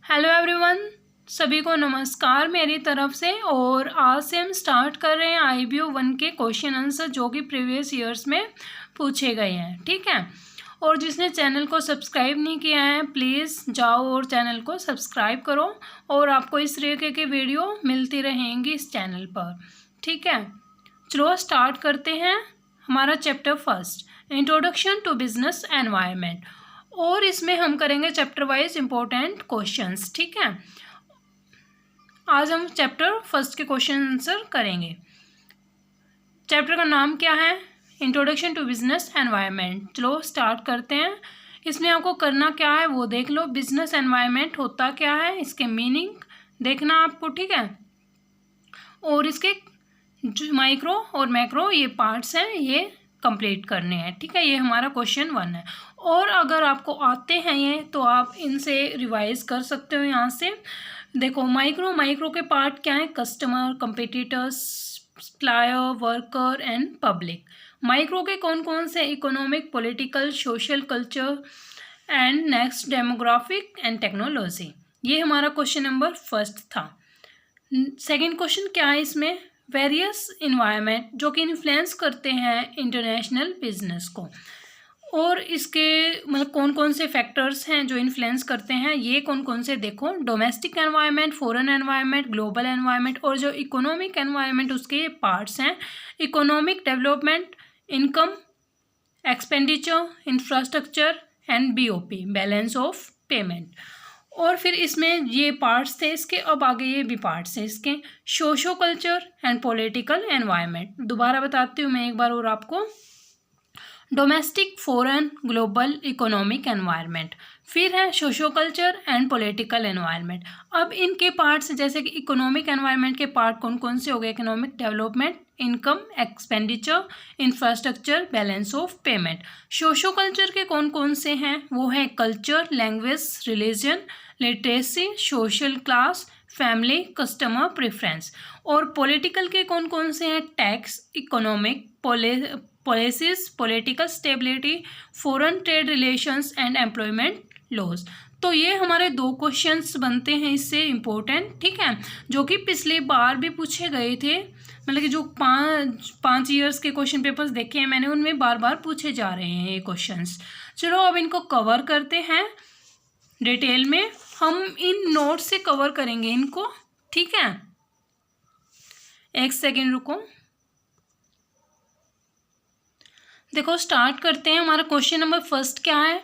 Hello everyone, सभी को नमस्कार मेरी तरफ से। और आज से हम स्टार्ट कर रहे हैं IBO 1 के क्वेश्चन आंसर जो कि प्रीवियस ईयर्स में पूछे गए हैं। ठीक है, और जिसने चैनल को सब्सक्राइब नहीं किया है प्लीज़ जाओ और चैनल को सब्सक्राइब करो और आपको इस तरीके की वीडियो मिलती रहेंगी इस चैनल पर। ठीक है, चलो स्टार्ट करते हैं हमारा chapter first, introduction to business environment. और इसमें हम करेंगे चैप्टर वाइज इंपॉर्टेंट क्वेश्चंस। ठीक है, आज हम चैप्टर फर्स्ट के क्वेश्चन आंसर करेंगे। चैप्टर का नाम क्या है? Introduction to business environment. चलो स्टार्ट करते हैं। इसमें आपको करना क्या है वो देख लो। बिजनेस एनवायरनमेंट होता क्या है, इसके मीनिंग देखना आपको। ठीक है, और इसके माइक्रो और मैक्रो ये पार्ट्स हैं, ये कंप्लीट करने हैं। ठीक है, ये हमारा क्वेश्चन 1 है। और अगर आपको आते हैं ये तो आप इनसे रिवाइज कर सकते हो। यहाँ से देखो, माइक्रो के पार्ट क्या है? Customer, competitors, supplier, worker and public. Micro के कौन कौन से? Economic, political, social, culture and next demographic and technology. ये हमारा क्वेश्चन नंबर फर्स्ट था। सेकेंड क्वेश्चन क्या है इसमें? वेरियस इन्वायरमेंट जो कि इन्फ्लुएंस करते हैं इंटरनेशनल बिजनेस को। और इसके मतलब कौन कौन से फैक्टर्स हैं जो इन्फ्लुएंस करते हैं, ये कौन कौन से देखो। Domestic environment, foreign environment, global environment और जो इकोनॉमिक एनवायरनमेंट उसके पार्ट्स हैं। Economic development, income, expenditure, infrastructure and BOP, balance of payment. और फिर इसमें ये पार्ट्स थे इसके, अब आगे ये भी पार्ट्स हैं इसके। Socio culture and political environment. दोबारा बताती हूँ मैं एक बार और आपको। Domestic, foreign, global, economic environment. फिर है socio culture and political environment. अब इनके पार्ट्स जैसे कि इकोनॉमिक एनवायरनमेंट के पार्ट कौन कौन से हो गए? Economic development, income, expenditure, infrastructure, balance of payment. Socio culture के कौन कौन से हैं? वो है culture, language, religion, literacy, social class, family, customer preference. और पॉलिटिकल के कौन कौन से हैं? Tax, economic policies, political stability, foreign trade relations and employment laws. तो ये हमारे 2 क्वेश्चंस बनते हैं इससे इम्पोर्टेंट। ठीक है, जो कि पिछली बार भी पूछे गए थे। मतलब कि जो पाँच ईयर्स के क्वेश्चन पेपर्स देखे हैं मैंने, उनमें बार बार पूछे जा रहे हैं ये क्वेश्चंस। चलो अब इनको कवर करते हैं डिटेल में। हम इन नोट्स से कवर करेंगे इनको। ठीक है, एक सेकेंड रुको। देखो स्टार्ट करते हैं। हमारा क्वेश्चन नंबर फर्स्ट क्या है?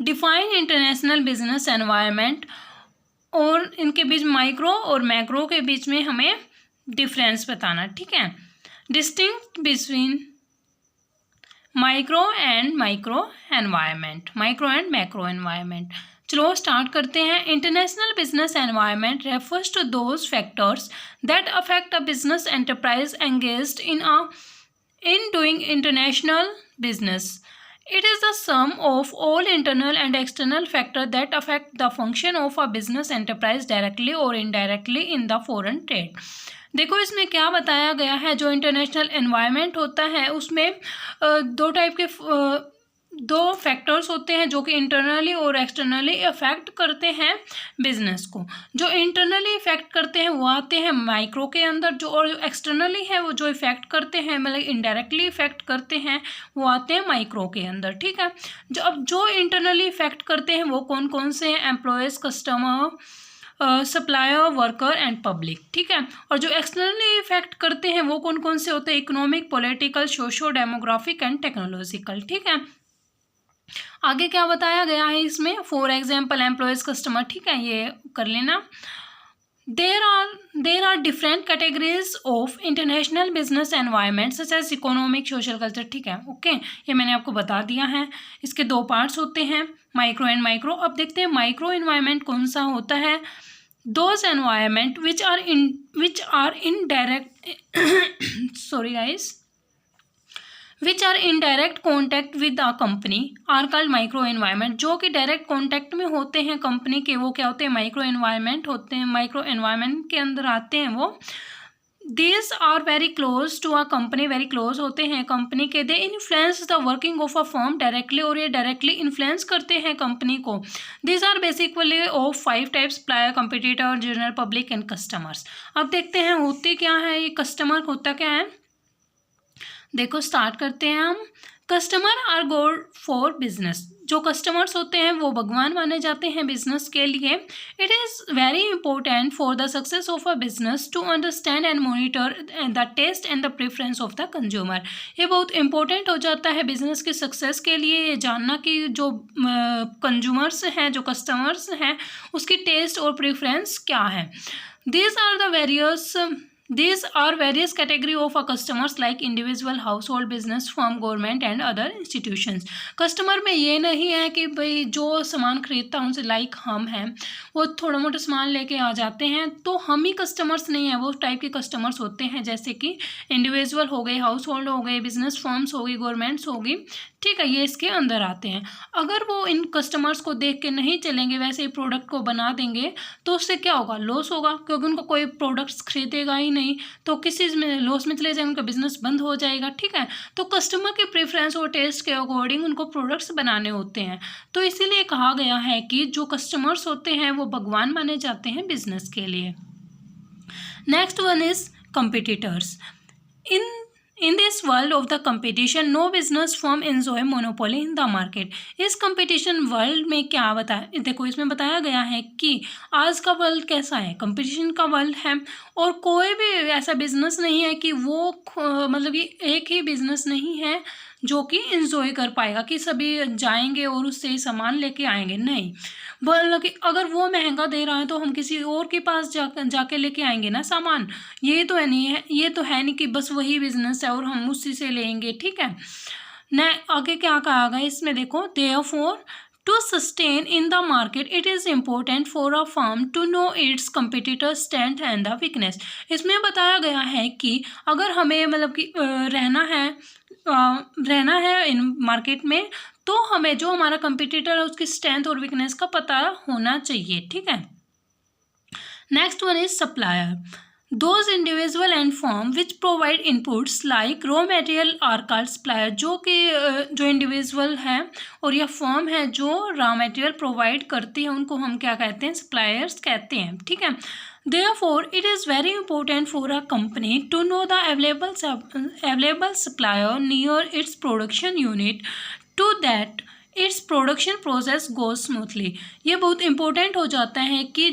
Define international business environment. और इनके बीच माइक्रो और मैक्रो के बीच में हमें डिफरेंस बताना। ठीक है, distinct between micro and macro environment. चलो स्टार्ट करते हैं। International business environment refers to those factors that affect a business enterprise engaged in doing international business. It is the sum of all internal and external factors that affect the function of a business enterprise directly or indirectly in the foreign trade. देखो इसमें क्या बताया गया है। जो international environment होता है उसमें 2 फैक्टर्स होते हैं जो कि इंटरनली और एक्सटर्नली अफेक्ट करते हैं बिजनेस को। जो इंटरनली इफेक्ट करते हैं वो आते हैं माइक्रो के अंदर, जो और एक्सटर्नली है वो जो इफेक्ट करते हैं मतलब इनडायरेक्टली इफेक्ट करते हैं वो आते हैं माइक्रो के अंदर। ठीक है, जो इंटरनली इफेक्ट करते हैं वो कौन कौन से हैं? Employees, customer, supplier, worker and public. ठीक है, और जो एक्सटर्नली इफेक्ट करते हैं वो कौन कौन से होते हैं? Economic, political, socio demographic and technological. ठीक है, आगे क्या बताया गया है इसमें? For example employees, customer. ठीक है, ये कर लेना। There are different categories of international business environment such as economic, social, culture. ठीक है, ओके, ये मैंने आपको बता दिया है। इसके 2 पार्ट्स होते हैं, माइक्रो एंड मैक्रो। अब देखते हैं माइक्रो इन्वायरमेंट कौन सा होता है। Those environment which are in direct contact with a company are called micro environment. जो कि डायरेक्ट कॉन्टैक्ट में होते हैं कंपनी के वो क्या होते हैं? माइक्रो एनवायरनमेंट होते हैं। माइक्रो एनवायरनमेंट के अंदर आते हैं वो। These are very close to a company, very close होते हैं कंपनी के। They influence the working of a firm directly, और ये डायरेक्टली इन्फ्लुएंस करते हैं कंपनी को। These are basically of 5 types: supplier, competitor, general public and customers. अब देखते हैं होते क्या है ये कस्टमर, होता क्या है। देखो स्टार्ट करते हैं हम। Customer are god for business, जो कस्टमर्स होते हैं वो भगवान माने जाते हैं बिजनेस के लिए। It is very important for the success of a business to understand and monitor the taste and the preference of the consumer. ये बहुत इंपॉर्टेंट हो जाता है बिजनेस की सक्सेस के लिए, ये जानना कि जो कंज्यूमर्स हैं, जो कस्टमर्स हैं, उसकी टेस्ट और प्रेफरेंस क्या है। These are various category of a customers like individual, household, business, firm, government and other institutions। Customer में ये नहीं है कि भाई जो सामान खरीदता है उनसे लाइक हम हैं, वो थोड़ा मोटा सामान लेके आ जाते हैं तो हम ही कस्टमर्स नहीं हैं, वो टाइप के कस्टमर्स होते हैं जैसे कि इंडिविजुअल हो गए, हाउस होल्ड हो गए, बिजनेस फर्म्स होगी, गवर्नमेंट्स होगी, ठीक है, ये इसके अंदर आते हैं। अगर वो इन कस्टमर्स को देख के नहीं चलेंगे, वैसे ही प्रोडक्ट को बना देंगे तो उससे क्या होगा, लॉस होगा, क्योंकि उनको कोई प्रोडक्ट्स खरीदेगा ही नहीं तो किस चीज़ में लॉस में चले जाएंगे, उनका बिजनेस बंद हो जाएगा, ठीक है। तो कस्टमर के प्रेफरेंस और टेस्ट के अकॉर्डिंग उनको प्रोडक्ट्स बनाने होते हैं। तो इसीलिए कहा गया है कि जो कस्टमर्स होते हैं वो भगवान माने जाते हैं बिजनेस के लिए। Next one is competitors. In this world of the competition, no business firm enjoy monopoly in the market। इस competition world में क्या बताया, देखो इसमें बताया गया है कि आज का वर्ल्ड कैसा है, competition का वर्ल्ड है और कोई भी ऐसा बिजनेस नहीं है कि वो मतलब कि एक ही बिजनेस नहीं है जो कि इंजॉय कर पाएगा कि सभी जाएंगे और उससे सामान लेके आएंगे, नहीं। बोलो कि अगर वो महंगा दे रहा है तो हम किसी और के पास जाके लेके आएंगे ना सामान, ये तो है नहीं है, ये तो है नहीं कि बस वही बिजनेस है और हम उसी से लेंगे, ठीक है ना। आगे क्या कहा गया इसमें देखो, therefore to sustain in the market it is important for a firm to know its competitor strength and the weakness. इसमें बताया गया है कि अगर हमें मतलब कि रहना है इन मार्केट में तो हमें जो हमारा कंपिटिटर है उसकी स्ट्रेंथ और वीकनेस का पता होना चाहिए, ठीक है। Next one is supplier. Those individual and firm which provide inputs like raw material are called supplier। जो इंडिविजुअल है और या फर्म है जो रॉ मटेरियल प्रोवाइड करती है उनको हम क्या कहते हैं, सप्लायर्स कहते हैं, ठीक है। Therefore, it is very important for a company to know the available supplier near its production unit to that its production process goes smoothly. ये बहुत इंपॉर्टेंट हो जाता है कि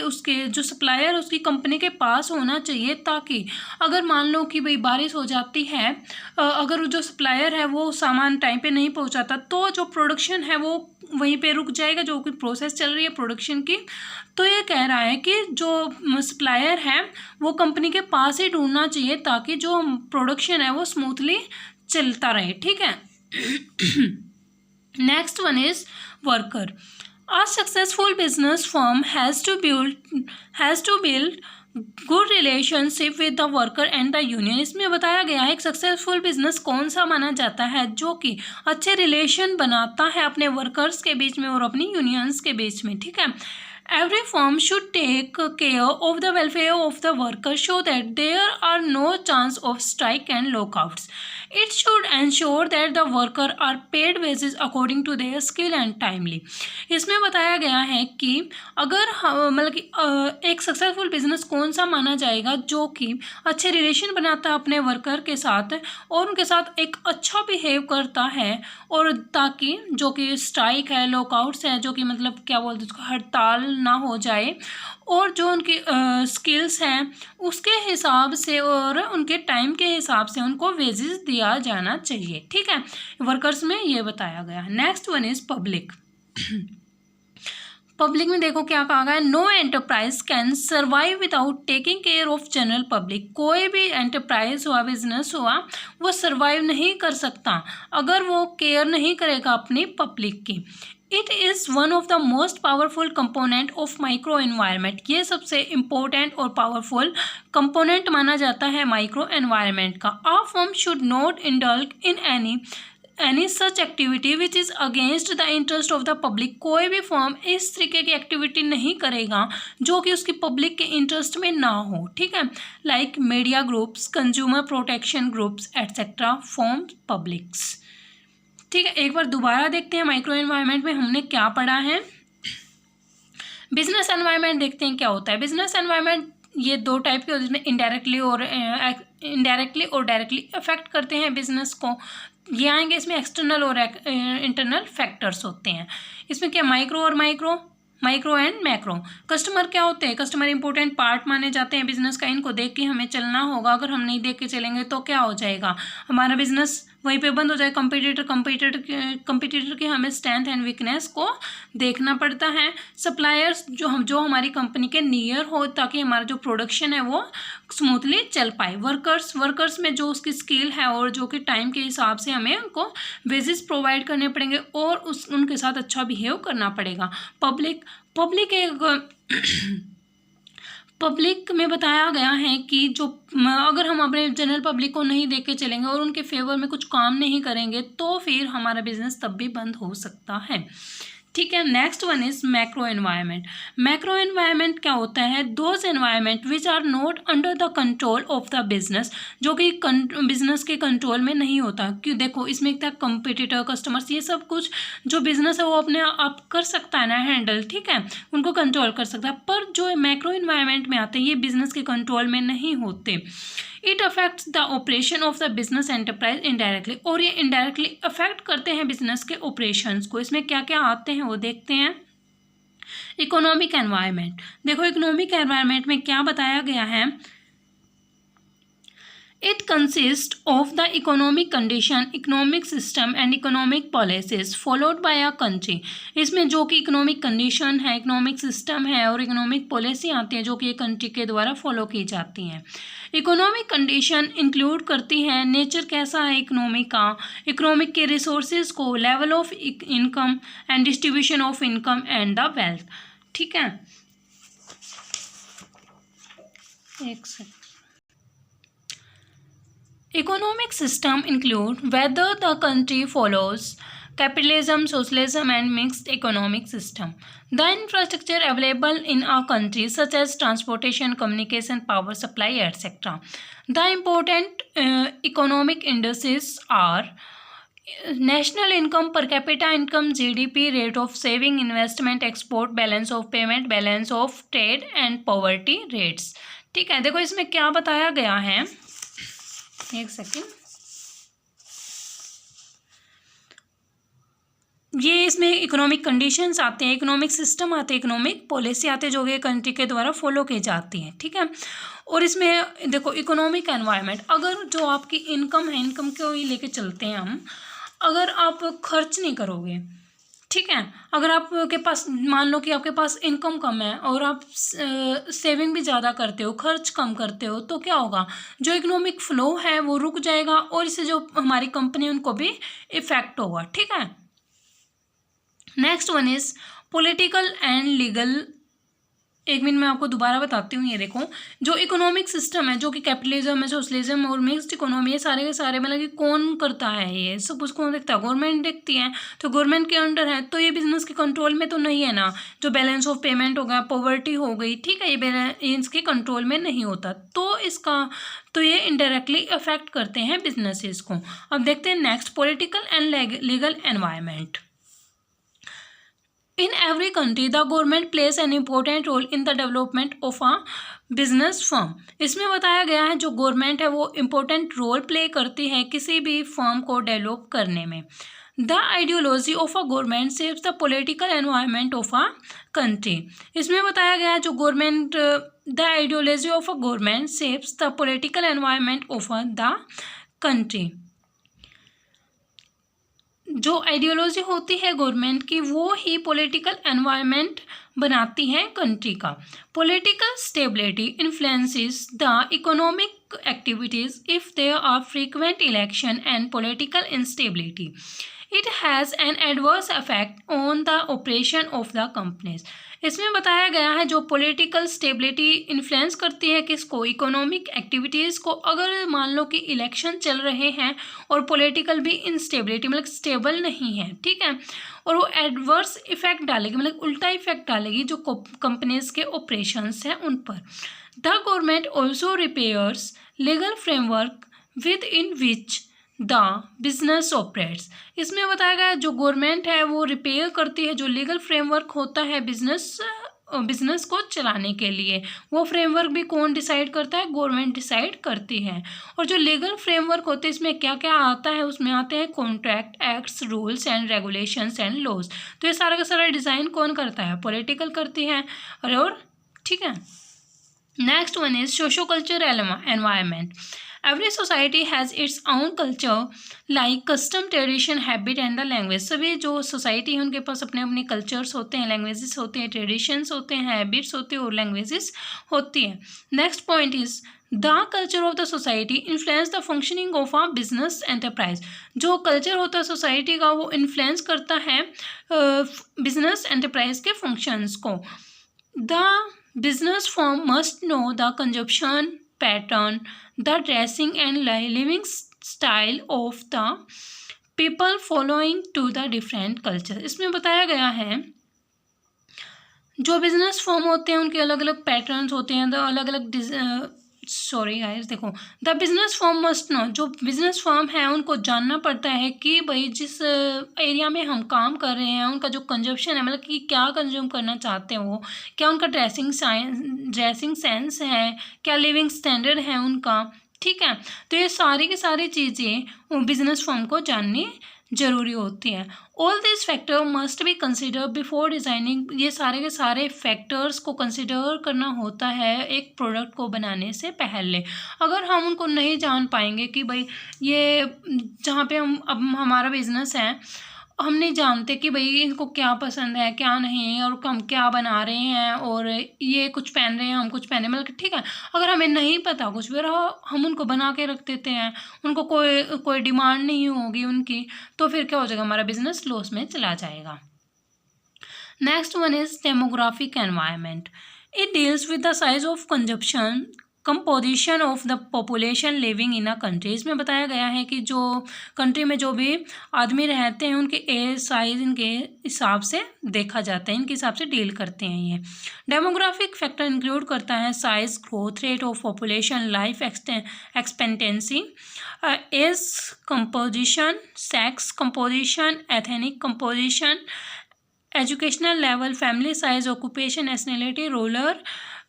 उसके जो सप्लायर उसकी कंपनी के पास होना चाहिए, ताकि अगर मान लो कि भाई बारिश हो जाती है, अगर जो सप्लायर है वो सामान टाइम पे नहीं पहुंचाता तो जो प्रोडक्शन है वो वहीं पे रुक जाएगा, जो कि प्रोसेस चल रही है प्रोडक्शन की। तो ये कह रहा है कि जो सप्लायर है वो कंपनी के पास ही ढूंढना चाहिए ताकि जो प्रोडक्शन है वो स्मूथली चलता रहे, ठीक है। Next one is worker। A successful business firm has to build good relationship with the worker and the union। इसमें बताया गया है एक सक्सेसफुल बिजनेस कौन सा माना जाता है, जो कि अच्छे रिलेशन बनाता है अपने वर्कर्स के बीच में और अपनी यूनियंस के बीच में, ठीक है। Every firm should take care of the welfare of the workers so that there are no chance of strike and lockouts। It should ensure that the worker are paid wages according to their skill and timely। इसमें बताया गया है कि अगर मतलब कि एक successful business कौन सा माना जाएगा, जो कि अच्छे रिलेशन बनाता है अपने वर्कर के साथ और उनके साथ एक अच्छा बिहेव करता है, और ताकि जो कि स्ट्राइक है, लॉकआउट्स है, जो कि मतलब क्या बोलते हैं उसको, हड़ताल ना हो जाए, और जो उनकी स्किल्स हैं उसके हिसाब से और उनके टाइम के हिसाब से उनको वेजेस दिया जाना चाहिए, ठीक है। वर्कर्स में ये बताया गया है। Next one is public. Public में देखो क्या कहा गया है, no enterprise can survive without taking care of general public. कोई भी एंटरप्राइज हुआ, बिजनेस हुआ, वो सर्वाइव नहीं कर सकता अगर वो केयर नहीं करेगा अपनी पब्लिक की। It is one of the most powerful component of micro environment. ये सबसे इम्पोर्टेंट और पावरफुल कंपोनेंट माना जाता है माइक्रो एनवायरनमेंट का। A firm should not indulge in any any such activity which is against the interest of the public, कोई भी firm इस तरीके की एक्टिविटी नहीं करेगा जो कि उसकी पब्लिक के इंटरेस्ट में ना हो, ठीक है, like media groups, consumer protection groups etcetera form publics. ठीक है, एक बार दोबारा देखते हैं माइक्रो एनवायरनमेंट में हमने क्या पढ़ा है। बिजनेस एनवायरनमेंट देखते हैं क्या होता है। बिजनेस एनवायरनमेंट ये दो टाइप के होते हैं, जिसमें इनडायरेक्टली और डायरेक्टली अफेक्ट करते हैं बिजनेस को। ये आएंगे इसमें एक्सटर्नल और इंटरनल फैक्टर्स होते हैं। इसमें क्या माइक्रो एंड मैक्रो। कस्टमर क्या होते हैं, कस्टमर इंपॉर्टेंट पार्ट माने जाते हैं बिजनेस का, इनको देख के हमें चलना होगा। अगर हम नहीं देख के चलेंगे तो क्या हो जाएगा, हमारा बिजनेस वहीं पे बंद हो जाए। कंपटीटर की हमें स्ट्रेंथ एंड वीकनेस को देखना पड़ता है। सप्लायर्स जो हमारी कंपनी के नियर हो, ताकि हमारा जो प्रोडक्शन है वो स्मूथली चल पाए। वर्कर्स में जो उसकी स्किल है और जो कि टाइम के हिसाब से हमें उनको वेजेस प्रोवाइड करने पड़ेंगे और उनके साथ अच्छा बिहेव करना पड़ेगा। पब्लिक में बताया गया है कि जो अगर हम अपने जनरल पब्लिक को नहीं देख के चलेंगे और उनके फेवर में कुछ काम नहीं करेंगे तो फिर हमारा बिजनेस तब भी बंद हो सकता है। ठीक है, next one is macro environment. Macro environment क्या होता है, those environment which are not under the control of the business, जो कि बिजनेस के कंट्रोल में नहीं होता। क्यों, देखो इसमें एक था कंपटीटर, कस्टमर्स, ये सब कुछ जो बिजनेस है वो अपने आप कर सकता है ना हैंडल, ठीक है, उनको कंट्रोल कर सकता है। पर जो मैक्रो एनवायरनमेंट में आते हैं ये बिजनेस के कंट्रोल में नहीं होते। It affects the operation of the business enterprise indirectly, और ये इनडायरेक्टली अफेक्ट करते हैं बिजनेस के ऑपरेशंस को। इसमें क्या क्या आते हैं वो देखते हैं। इकोनॉमिक एनवायरनमेंट, देखो इकोनॉमिक एनवायरनमेंट में क्या बताया गया है। It consists of the economic condition, economic system and economic policies followed by a country। इसमें जो कि इकोनॉमिक कंडीशन है, इकोनॉमिक सिस्टम है और इकोनॉमिक पॉलिसी आती है जो कि एक कंट्री के द्वारा फॉलो की जाती हैं। इकोनॉमिक कंडीशन इंक्लूड करती है नेचर कैसा है इकोनॉमिक का, इकोनॉमिक के रिसोर्सेज को, level of income and distribution of income and the wealth. ठीक है, एक second. Economic system include whether the country follows capitalism, socialism and mixed economic system. The infrastructure available in a country such as transportation, communication, power supply, etc. The important economic indices are national income, per capita income, GDP, rate of saving, investment, export, balance of payment, balance of trade and poverty rates। ठीक है, देखो इसमें क्या बताया गया है, एक second, ये इसमें इकोनॉमिक कंडीशंस आते हैं, इकोनॉमिक सिस्टम आते हैं, इकोनॉमिक पॉलिसी आते हैं जो कि कंट्री के द्वारा फॉलो की जाती हैं। ठीक है, और इसमें देखो इकोनॉमिक एनवायरनमेंट, अगर जो आपकी इनकम है, इनकम को ही लेके चलते हैं हम, अगर आप खर्च नहीं करोगे, ठीक है, अगर आपके पास मान लो कि आपके पास इनकम कम है और आप सेविंग भी ज़्यादा करते हो, खर्च कम करते हो, तो क्या होगा, जो इकोनॉमिक फ्लो है वो रुक जाएगा और इससे जो हमारी कंपनी है उनको भी इफेक्ट होगा। ठीक है, next one is political and legal. एक मिनट मैं आपको दोबारा बताती हूँ। ये देखो जो इकोनॉमिक सिस्टम है, जो कि कैपिटलिज्म है, सोशलिज्म और मिक्स्ड इकोनॉमी, ये सारे के सारे मतलब कि कौन करता है, ये सब कुछ कौन देखता है, गवर्नमेंट देखती है। तो गवर्नमेंट के अंडर है तो ये बिजनेस के कंट्रोल में तो नहीं है ना। जो बैलेंस ऑफ पेमेंट हो गया, पॉवर्टी हो गई, ठीक है, ये इसके कंट्रोल में नहीं होता, तो ये इनडायरेक्टली अफेक्ट करते हैं बिजनेसेस को। अब देखते हैं next, political and legal environment. In every country, the government plays an important role in the development of a business firm। इसमें बताया गया है जो गवर्नमेंट है वो इम्पोर्टेंट रोल प्ले करती है किसी भी फर्म को डेवलप करने में। The ideology of a government shapes the political environment of a country। इसमें बताया गया है जो government, the ideology of a government shapes the political environment of the country। जो आइडियोलॉजी होती है गवर्नमेंट की वो ही पॉलिटिकल एनवायरनमेंट बनाती है कंट्री का। Political stability influences the economic activities if there are frequent election and political instability. It has an adverse effect on the operation of the companies. इसमें बताया गया है जो पॉलिटिकल स्टेबिलिटी इन्फ्लुएंस करती है किसको, इकोनॉमिक एक्टिविटीज़ को। अगर मान लो कि इलेक्शन चल रहे हैं और पॉलिटिकल भी इंस्टेबिलिटी मतलब स्टेबल नहीं है, ठीक है, और वो एडवर्स इफेक्ट डालेगी मतलब उल्टा इफेक्ट डालेगी जो कंपनीज के ऑपरेशंस हैं उन पर। The government also repairs legal framework with in which the business operates. इसमें बताया गया जो गवर्नमेंट है वो रिपेयर करती है जो लीगल फ्रेमवर्क होता है बिजनेस को चलाने के लिए। वो फ्रेमवर्क भी कौन डिसाइड करता है, गवर्नमेंट डिसाइड करती है। और जो लीगल फ्रेमवर्क होते हैं इसमें क्या क्या आता है, उसमें आते हैं contract acts, rules and regulations and laws. तो ये सारा का सारा डिज़ाइन कौन करता है, पॉलिटिकल करती है। और ठीक है, next one is socio culture environment. Every society has its own culture like custom, tradition, habit and the language। सभी जो सोसाइटी है उनके पास अपने अपने कल्चर्स होते हैं, लैंग्वेजेस होते हैं, ट्रेडिशंस होते हैं, हैबिट्स होते हैं और लैंग्वेजेस होती हैं। Next point is the culture of the society influence the functioning of a business enterprise. जो कल्चर होता है सोसाइटी का वो इन्फ्लुएंस करता है बिजनेस एंटरप्राइज के फंक्शंस को। The business firm must know the consumption pattern, the dressing and living style of the people following to the different culture। इसमें बताया गया है जो बिजनेस फॉर्म होते हैं उनके अलग अलग पैटर्न्स होते हैं, अलग अलग सॉरी गाइस देखो, the business firm must know, जो बिजनेस फर्म है उनको जानना पड़ता है कि भाई जिस एरिया में हम काम कर रहे हैं उनका जो कंजप्शन है मतलब कि क्या कंज्यूम करना चाहते हैं वो, क्या उनका ड्रेसिंग सेंस है, क्या लिविंग स्टैंडर्ड है उनका, ठीक है। तो ये सारी की सारी चीज़ें बिजनेस फर्म को जाननी जरूरी होती है। All this factor must be consider before designing. ये सारे के सारे फैक्टर्स को कंसिडर करना होता है एक प्रोडक्ट को बनाने से पहले। अगर हम उनको नहीं जान पाएंगे कि भाई ये जहाँ पे हम अब हमारा बिजनेस है हम नहीं जानते कि भाई इनको क्या पसंद है क्या नहीं और हम क्या बना रहे हैं और ये कुछ पहन रहे हैं हम कुछ पहने मतलब ठीक है, अगर हमें नहीं पता कुछ फिर हम उनको बना के रख देते हैं, उनको कोई डिमांड नहीं होगी उनकी, तो फिर क्या हो जाएगा, हमारा बिजनेस लॉस में चला जाएगा। Next one is demographic environment. It deals with the size of consumption composition of the population living in a country. इसमें बताया गया है कि जो कंट्री में जो भी आदमी रहते हैं उनके एज साइज इनके हिसाब से देखा जाता है, इनके हिसाब से डील करते हैं ये। डेमोग्राफिक फैक्टर इंक्लूड करता है size, growth rate of population, life expectancy, age composition, sex composition, ethnic composition, educational level, family size, occupation, nationality, rural,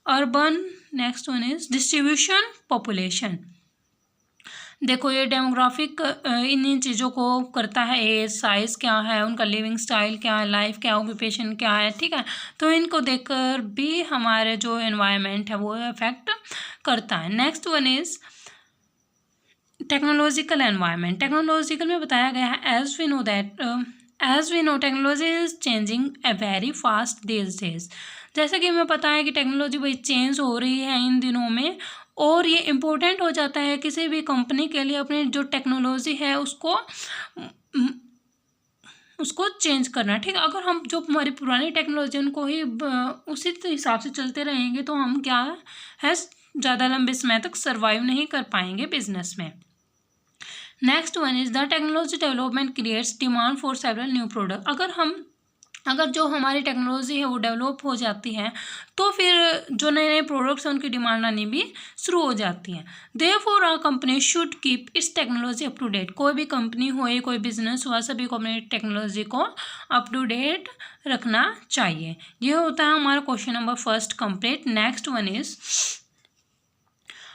urban. Next one is distribution population. देखो ये डेमोग्राफिक इन चीज़ों को करता है, एज, साइज़ क्या है, उनका लिविंग स्टाइल क्या है, लाइफ क्या, ऑक्यूपेशन क्या है, ठीक है। तो इनको देखकर भी हमारे जो एनवायरनमेंट है वो इफेक्ट करता है। Next one is technological environment. Technological में बताया गया है as we know technology is changing a very fast these days. जैसे कि हमें पता है कि टेक्नोलॉजी भाई चेंज हो रही है इन दिनों में और ये इम्पोर्टेंट हो जाता है किसी भी कंपनी के लिए अपनी जो टेक्नोलॉजी है उसको चेंज करना, ठीक है। अगर हम जो हमारी पुरानी टेक्नोलॉजी उनको ही उसी हिसाब से चलते रहेंगे तो हम क्या है ज़्यादा लंबे समय तक सर्वाइव नहीं कर पाएंगे बिजनेस में। Next one is the technology development creates demand for several new product. अगर जो हमारी टेक्नोलॉजी है वो डेवलप हो जाती है तो फिर जो नए नए प्रोडक्ट्स हैं उनकी डिमांड आनी भी शुरू हो जाती है। Therefore a company should keep its technology up to date. कोई भी कंपनी हो या कोई बिजनेस हुआ सभी को अपनी टेक्नोलॉजी को अप टू डेट रखना चाहिए। यह होता है हमारा question number first complete. Next one is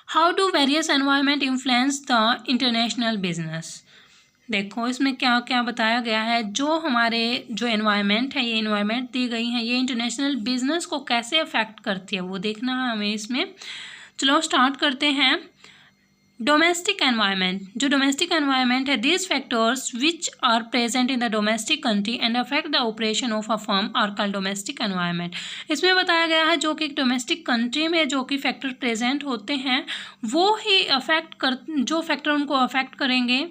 how do various environment influence the international business. देखो इसमें क्या क्या बताया गया है, जो हमारे जो एनवायरनमेंट है ये एनवायरनमेंट दी गई है ये इंटरनेशनल बिजनेस को कैसे अफेक्ट करती है वो देखना है हमें इसमें। चलो स्टार्ट करते हैं। डोमेस्टिक एनवायरनमेंट, जो डोमेस्टिक एनवायरनमेंट है these factors which are present in the domestic country and affect the operation of a firm are called domestic environment. इसमें बताया गया है जो कि डोमेस्टिक कंट्री में जो कि फैक्टर प्रेजेंट होते हैं वो ही जो फैक्टर उनको अफेक्ट करेंगे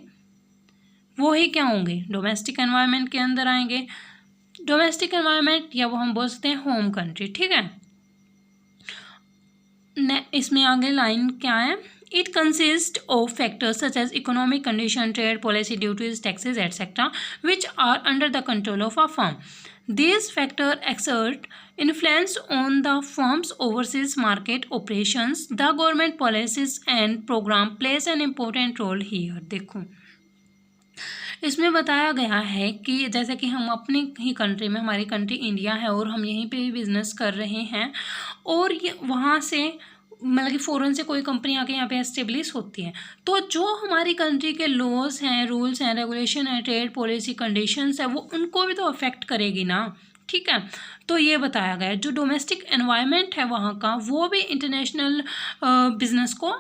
वो ही क्या होंगे, डोमेस्टिक एनवायरनमेंट के अंदर आएंगे। डोमेस्टिक एनवायरनमेंट या वो हम बोल सकते हैं होम कंट्री, ठीक है। इसमें आगे लाइन क्या है, it consist of factors such as economic condition, trade policy, duties, taxes etcetera which are under the control of a firm. These factors exert influence on the firm's overseas market operations. The government policies and program plays an important role here. देखो इसमें बताया गया है कि जैसे कि हम अपनी ही कंट्री में, हमारी कंट्री इंडिया है और हम यहीं पे ही बिजनेस कर रहे हैं और ये वहाँ से मतलब कि फ़ॉरेन से कोई कंपनी आके यहाँ पे एस्टेब्लिश होती है, तो जो हमारी कंट्री के लॉज हैं, रूल्स हैं, रेगुलेशन है, ट्रेड पॉलिसी, कंडीशंस है, वो उनको भी तो अफेक्ट करेगी ना, ठीक है। तो ये बताया गया है जो डोमेस्टिक एनवायरनमेंट है वहाँ का, वो भी इंटरनेशनल बिजनेस को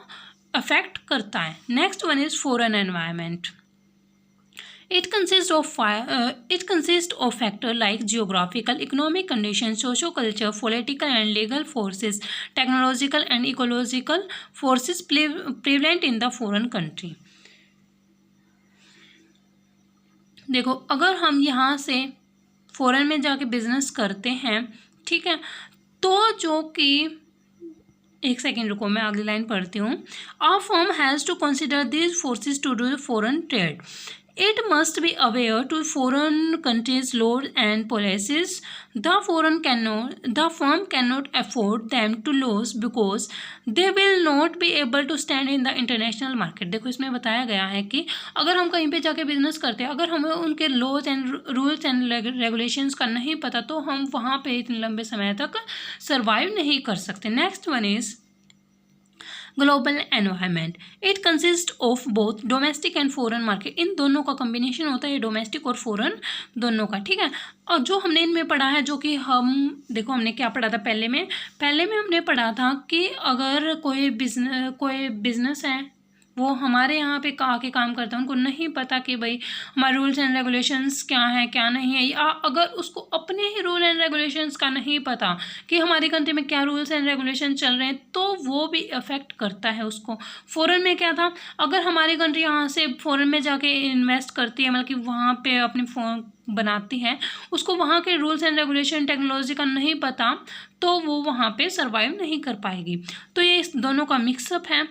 अफेक्ट करता है। Next one is foreign environment. It consists of factors like geographical, economic conditions, socio-cultural, political and legal forces, technological and ecological forces prevalent in the foreign country. देखो अगर हम यहाँ से फॉरेन में जाके बिजनेस करते हैं, ठीक है, तो जो कि एक सेकेंड रुको, मैं अगली लाइन पढ़ती हूँ. A firm has to consider these forces to do foreign trade. It must be aware to foreign countries' laws and policies. The firm cannot afford them to lose because they will not be able to stand in the international market. देखो इसमें बताया गया है कि अगर हम कहीं पे जाके बिजनेस करते हैं, अगर हमें उनके laws and rules and regulations का नहीं पता, तो हम वहाँ पे इतने लंबे समय तक सर्वाइव नहीं कर सकते. Next one is global environment. It consist of both domestic and foreign market. इन दोनों का कॉम्बिनेशन होता है, डोमेस्टिक और फॉरेन दोनों का, ठीक है. और जो हमने इनमें पढ़ा है, जो कि हम देखो हमने क्या पढ़ा था पहले में हमने पढ़ा था कि अगर कोई बिजनेस है वो हमारे यहाँ पे आके काम करता है, उनको नहीं पता कि भाई हमारे रूल्स एंड रेगुलेशंस क्या हैं क्या नहीं है, या अगर उसको अपने ही रूल एंड रेगुलेशंस का नहीं पता कि हमारी कंट्री में क्या रूल्स एंड रेगुलेशन चल रहे हैं, तो वो भी अफेक्ट करता है उसको. फॉरेन में क्या था, अगर हमारी कंट्री यहाँ से फॉरेन में जाके इन्वेस्ट करती है, मतलब कि वहाँ पे अपनी बनाती है, उसको वहाँ के रूल्स एंड रेगुलेशन, टेक्नोलॉजी का नहीं पता, तो वो वहाँ पे सर्वाइव नहीं कर पाएगी. तो ये इस दोनों का मिक्सअप है.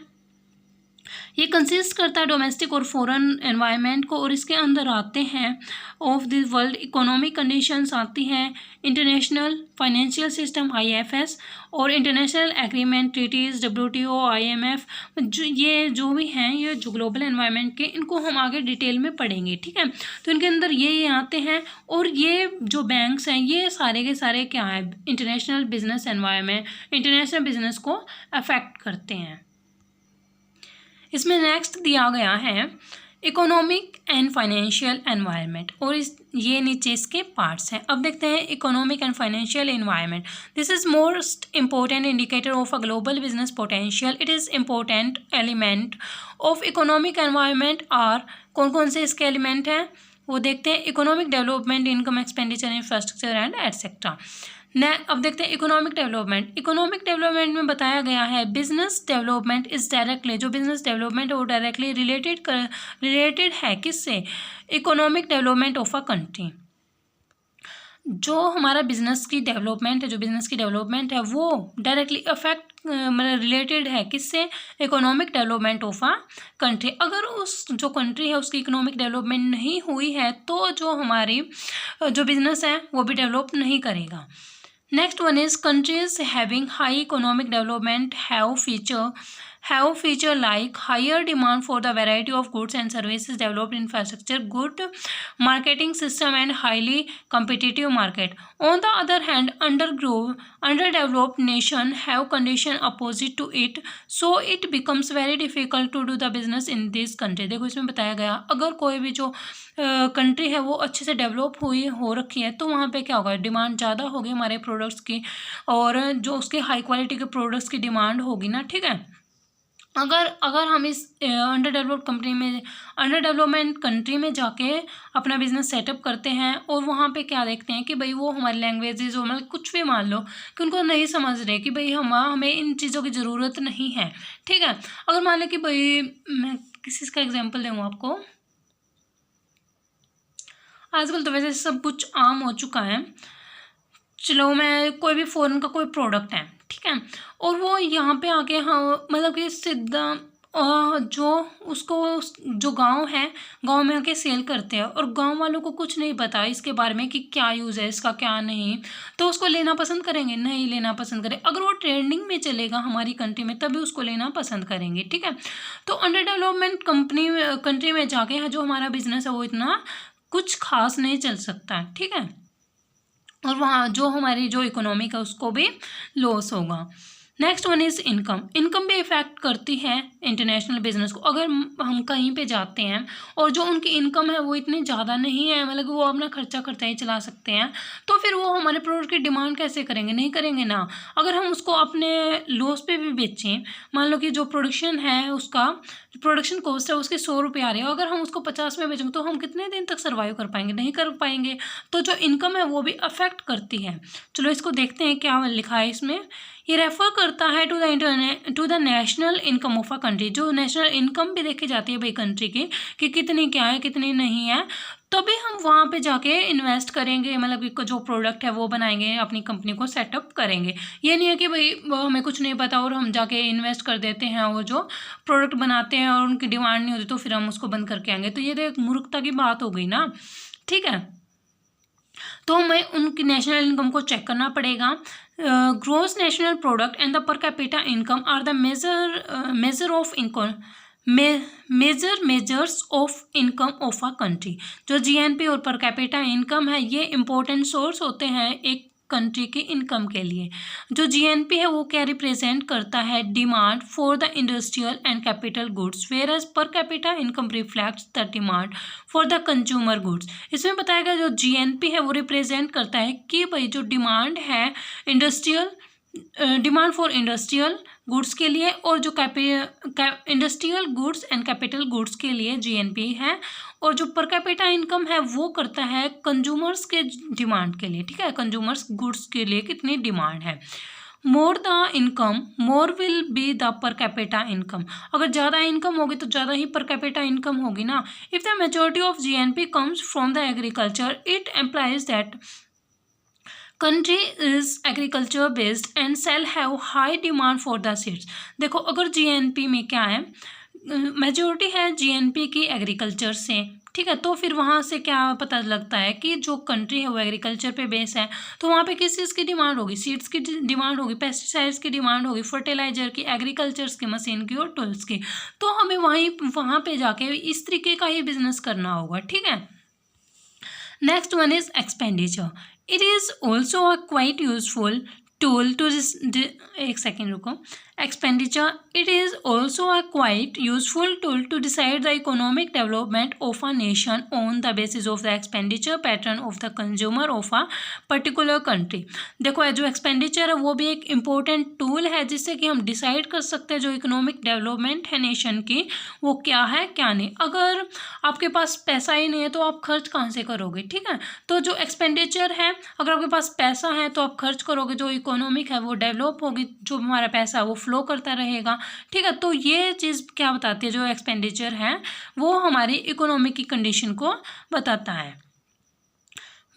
ये कंसिस्ट करता है डोमेस्टिक और फॉरेन एनवायरनमेंट को, और इसके अंदर आते हैं of this world economic conditions आती हैं, इंटरनेशनल फाइनेंशियल सिस्टम IFS और international agreement, treaties, WTO, IMF, ये जो भी हैं, ये जो ग्लोबल एनवायरनमेंट के, इनको हम आगे डिटेल में पढ़ेंगे, ठीक है. तो इनके अंदर ये आते हैं, और ये जो बैंक्स हैं ये सारे के सारे क्या है, international business environment, international business को अफेक्ट करते हैं. इसमें नेक्स्ट दिया गया है इकोनॉमिक एंड फाइनेंशियल एनवायरनमेंट, और ये नीचे इसके पार्ट्स हैं. अब देखते हैं economic and financial environment. This is most important indicator of a global business potential. It is important element of economic environment. आर कौन कौन से इसके एलिमेंट हैं वो देखते हैं. Economic development, income, expenditure, infrastructure and etcetera. अब देखते हैं इकोनॉमिक डेवलपमेंट. इकोनॉमिक डेवलपमेंट में बताया गया है बिजनेस डेवलपमेंट इज डायरेक्टली, जो बिजनेस डेवलपमेंट है वो डायरेक्टली रिलेटेड है किससे, economic development of a country. जो हमारा बिजनेस की डेवलपमेंट है, वो डायरेक्टली अफेक्ट मतलब रिलेटेड है किससे, economic development of a country. अगर उस जो कंट्री है उसकी इकोनॉमिक डेवलपमेंट नहीं हुई है, तो जो हमारी जो बिजनेस है वो भी डेवलप नहीं करेगा. Next one is countries having high economic development have feature like higher demand for the variety of goods and services, developed infrastructure, good marketing system and highly competitive market. On the other hand, underdeveloped nation have condition opposite to it, so it becomes very difficult to do the business in this country. देखो इसमें बताया गया अगर कोई भी जो country है वो अच्छे से डेवलप हो रखी है, तो वहाँ पे क्या होगा, डिमांड ज़्यादा होगी हमारे प्रोडक्ट्स की, और जो उसके हाई क्वालिटी के प्रोडक्ट्स की डिमांड होगी ना, ठीक है. अगर हम इस अंडर डेवलपमेंट कंट्री में जाके अपना बिजनेस सेटअप करते हैं, और वहाँ पे क्या देखते हैं कि भाई वो हमारी लैंग्वेजेज हो, मतलब कुछ भी मान लो कि उनको नहीं समझ रहे कि भाई हमें इन चीज़ों की ज़रूरत नहीं है, ठीक है. अगर मान लें कि भाई मैं किसी का एग्जाम्पल दूँ आपको, आजकल तो वैसे सब कुछ आम हो चुका है। चलो, मैं कोई भी फ़ॉरेन का कोई प्रोडक्ट है, ठीक है, और वो यहाँ पे आके हाँ मतलब कि सीधा जो उसको जो गांव है, गांव में आके सेल करते हैं और गांव वालों को कुछ नहीं पता इसके बारे में कि क्या यूज़ है इसका क्या नहीं, तो उसको लेना पसंद करेंगे? नहीं लेना पसंद करें। अगर वो ट्रेंडिंग में चलेगा हमारी कंट्री में तभी उसको लेना पसंद करेंगे, ठीक है। तो अंडर डेवलपमेंट कंट्री में जाके जो हमारा बिजनेस है वो इतना कुछ खास नहीं चल सकता, ठीक है, और वहाँ जो हमारी जो इकोनॉमिक है उसको भी लॉस होगा। Next one is income. Income भी इफ़ेक्ट करती है इंटरनेशनल बिजनेस को। अगर हम कहीं पे जाते हैं और जो उनकी इनकम है वो इतनी ज़्यादा नहीं है, मतलब वो अपना खर्चा करते ही चला सकते हैं, तो फिर वो हमारे प्रोडक्ट की डिमांड कैसे करेंगे? नहीं करेंगे ना। अगर हम उसको अपने लॉस पे भी बेचें, मान लो कि जो प्रोडक्शन है उसका प्रोडक्शन कॉस्ट है उसके 100 रुपये आ रही है, अगर हम उसको 50 में बेचेंगे तो हम कितने दिन तक सर्वाइव कर पाएंगे? नहीं कर पाएंगे। तो जो इनकम है वो भी अफेक्ट करती है। चलो इसको देखते हैं क्या लिखा है इसमें। ये रेफर करता है to the national income of a country. जो नेशनल इनकम भी देखी जाती है भाई कंट्री की कि कितनी क्या है कितनी नहीं है, तभी हम वहाँ पे जाके इन्वेस्ट करेंगे, मतलब कि जो प्रोडक्ट है वो बनाएंगे, अपनी कंपनी को सेटअप करेंगे। ये नहीं है कि भाई हमें कुछ नहीं पता और हम जाके इन्वेस्ट कर देते हैं और जो प्रोडक्ट बनाते हैं और उनकी डिमांड नहीं होती तो फिर हम उसको बंद करके आएंगे, तो ये तो एक मूर्खता की बात हो गई ना, ठीक है। तो हमें उनकी नेशनल इनकम को चेक करना पड़ेगा। Gross national product and the per capita income are the major of income measures of income of a country. जो जीएनपी और पर कैपिटा इनकम है ये इंपॉर्टेंट सोर्स होते हैं एक कंट्री की इनकम के लिए। जो जीएनपी है वो क्या रिप्रेजेंट करता है? Demand for the industrial and capital goods, whereas per capita income reflects the demand for the consumer goods. इसमें बताया गया जो जीएनपी है वो रिप्रेजेंट करता है कि भाई जो डिमांड है डिमांड फॉर इंडस्ट्रियल गुड्स के लिए और जो industrial goods and capital goods के लिए जीएनपी है, और जो पर कैपिटा इनकम है वो करता है कंज्यूमर्स के डिमांड के लिए, ठीक है, कंज्यूमर्स गुड्स के लिए कितनी डिमांड है। More the income more will be the per capita income. अगर ज़्यादा इनकम होगी तो ज़्यादा ही पर कैपिटा इनकम होगी ना। If the majority of GNP comes from the agriculture it implies that country is agriculture based and sell have high demand for the seeds. देखो अगर जीएनपी में क्या है, मेजॉरिटी है जीएनपी की एग्रीकल्चर से, ठीक है, तो फिर वहाँ से क्या पता लगता है कि जो कंट्री है वो एग्रीकल्चर पे बेस है, तो वहाँ पे किस चीज़ की डिमांड होगी? सीड्स की डिमांड होगी, पेस्टिसाइड्स की डिमांड होगी, फर्टिलाइजर की, एग्रीकल्चर्स की, मशीन की और टूल्स की। तो हमें वहाँ पे जाके इस तरीके का ही बिजनेस करना होगा, ठीक है। Next one is expenditure. It is also a quite useful tool to एक सेकेंड रुको। Expenditure. It is also a quite useful tool to decide the economic development of a nation on the basis of the expenditure pattern of the consumer of a particular country. देखो जो expenditure है वो भी एक important tool है जिससे कि हम डिसाइड कर सकते हैं जो इकोनॉमिक डेवलपमेंट है नेशन की वो क्या है क्या नहीं। अगर आपके पास पैसा ही नहीं है तो आप खर्च कहाँ से करोगे, ठीक है। तो जो एक्सपेंडिचर है, अगर आपके पास पैसा है तो आप खर्च करोगे, जो इकोनॉमिक है वो डेवलप होगी, जो हमारा पैसा है वो फ्लो करता रहेगा, ठीक है। तो ये चीज़ क्या बताती है, जो एक्सपेंडिचर है वो हमारी इकोनॉमी की कंडीशन को बताता है।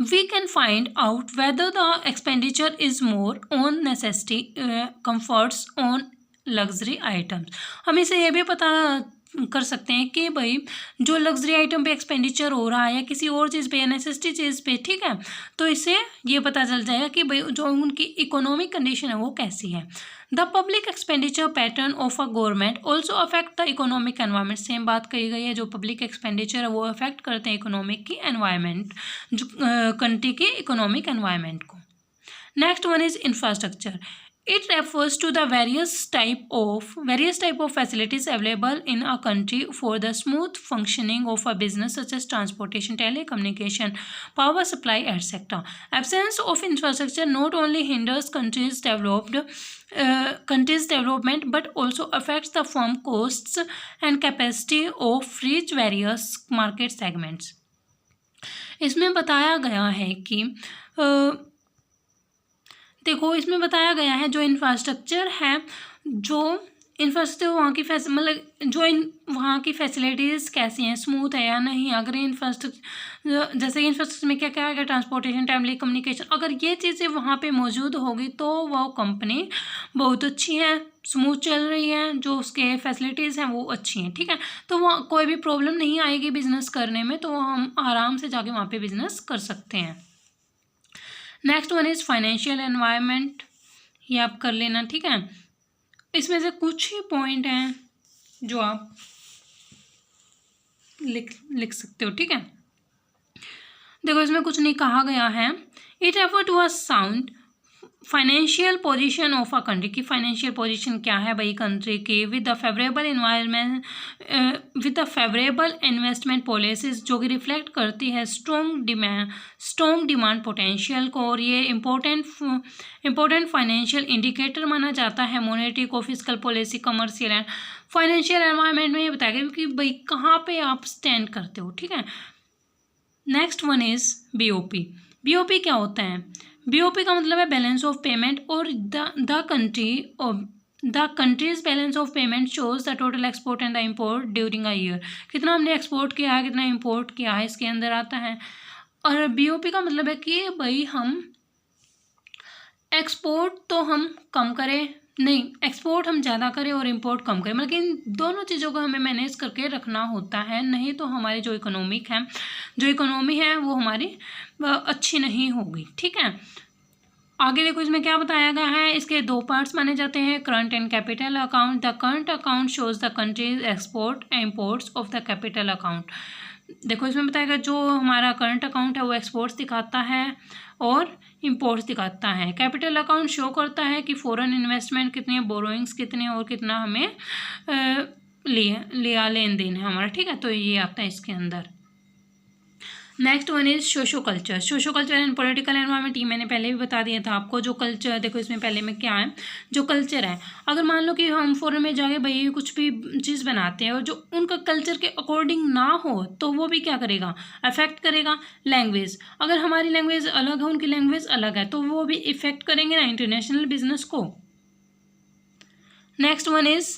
We can find out whether the expenditure is more on necessity, comforts, on luxury items. हम इसे ये भी पता कर सकते हैं कि भाई जो लग्जरी आइटम पे एक्सपेंडिचर हो रहा है या किसी और चीज़ पे या नेसेसिटी चीज़ पे, ठीक है, तो इससे ये पता चल जाएगा कि भाई जो उनकी इकोनॉमिक कंडीशन है वो कैसी है। The public expenditure pattern of a government also affect the economic environment. Same बात कही गई है, जो पब्लिक एक्सपेंडिचर है वो अफेक्ट करते हैं इकोनॉमिक की एनवायरनमेंट, जो कंट्री के इकोनॉमिक एनवायरनमेंट को। Next one is infrastructure. It refers to the various type of facilities available in a country for the smooth functioning of a business such as transportation, telecommunication, power supply, etc. Absence of infrastructure not only hinders countries' development but also affects the firm costs and capacity of reach various market segments. इसमें बताया गया है कि देखो इसमें बताया गया है जो इंफ्रास्ट्रक्चर है, जो इंफ्रास्ट्रक्चर वहाँ की मतलब वहाँ की फैसिलिटीज़ कैसी हैं, स्मूथ है या नहीं। अगर इंफ्रास्ट्रक्चर जैसे कि इंफ्रास्ट्रक्चर में क्या क्या है, ट्रांसपोर्टेशन, टाइमली कम्युनिकेशन, अगर ये चीज़ें वहाँ पे मौजूद होगी तो वो कंपनी बहुत अच्छी है, स्मूथ चल रही है, जो उसके फैसिलिटीज़ हैं वो अच्छी हैं, ठीक है। तो वो कोई भी प्रॉब्लम नहीं आएगी बिज़नेस करने में, तो हम आराम से जाके वहाँ पे बिज़नेस कर सकते हैं। Next one is financial environment, ये आप कर लेना, ठीक है। इसमें से कुछ ही पॉइंट हैं जो आप लिख सकते हो, ठीक है। देखो इसमें कुछ नहीं कहा गया है। It refer to a sound financial position of a country की फाइनेंशियल पोजीशन क्या है भाई कंट्री की, with the favourable environment, with the favourable investment policies, जो कि रिफ्लेक्ट करती है स्ट्रॉन्ग डिमांड पोटेंशियल को। और ये इंपॉर्टेंट फाइनेंशियल इंडिकेटर माना जाता है मॉनेटरी को, fiscal policy, commercial and financial environment में ये बताएगा कि भाई कहाँ पे आप स्टैंड करते हो, ठीक है। Next one is BOP. BOP क्या होता है? बीओपी का मतलब है बैलेंस ऑफ पेमेंट, और the countries balance of payment shows the total export and the import during a year. कितना हमने एक्सपोर्ट किया है, कितना इम्पोर्ट किया है, इसके अंदर आता है। और बीओपी का मतलब है कि भाई हम एक्सपोर्ट तो हम कम करें, नहीं एक्सपोर्ट हम ज़्यादा करें और इंपोर्ट कम करें, मतलब इन दोनों चीज़ों को हमें मैनेज करके रखना होता है, नहीं तो हमारी जो इकोनॉमी है वो हमारी अच्छी नहीं होगी, ठीक है। आगे देखो इसमें क्या बताया गया है, इसके दो पार्ट्स माने जाते हैं, current and capital account. The current account shows the countries export and imports of the capital account. देखो इसमें बताएगा जो हमारा करंट अकाउंट है वो एक्सपोर्ट्स दिखाता है और इम्पोर्ट्स दिखाता है। कैपिटल अकाउंट शो करता है कि फॉरेन इन्वेस्टमेंट कितनी है, बोरोइंग्स कितने हैं और कितना हमें लेन देन है हमारा, ठीक है। तो ये आता है इसके अंदर। Next one is socio culture and political environment. ये मैंने पहले भी बता दिया था आपको। जो कल्चर देखो इसमें पहले में क्या है, जो कल्चर है, अगर मान लो कि हम फॉरेन में जाके भाई कुछ भी चीज़ बनाते हैं और जो उनका कल्चर के अकॉर्डिंग ना हो तो वो भी क्या करेगा, अफेक्ट करेगा। लैंग्वेज, अगर हमारी लैंग्वेज अलग है उनकी लैंग्वेज अलग है तो वो भी इफेक्ट करेंगे ना इंटरनेशनल बिजनेस को। Next one is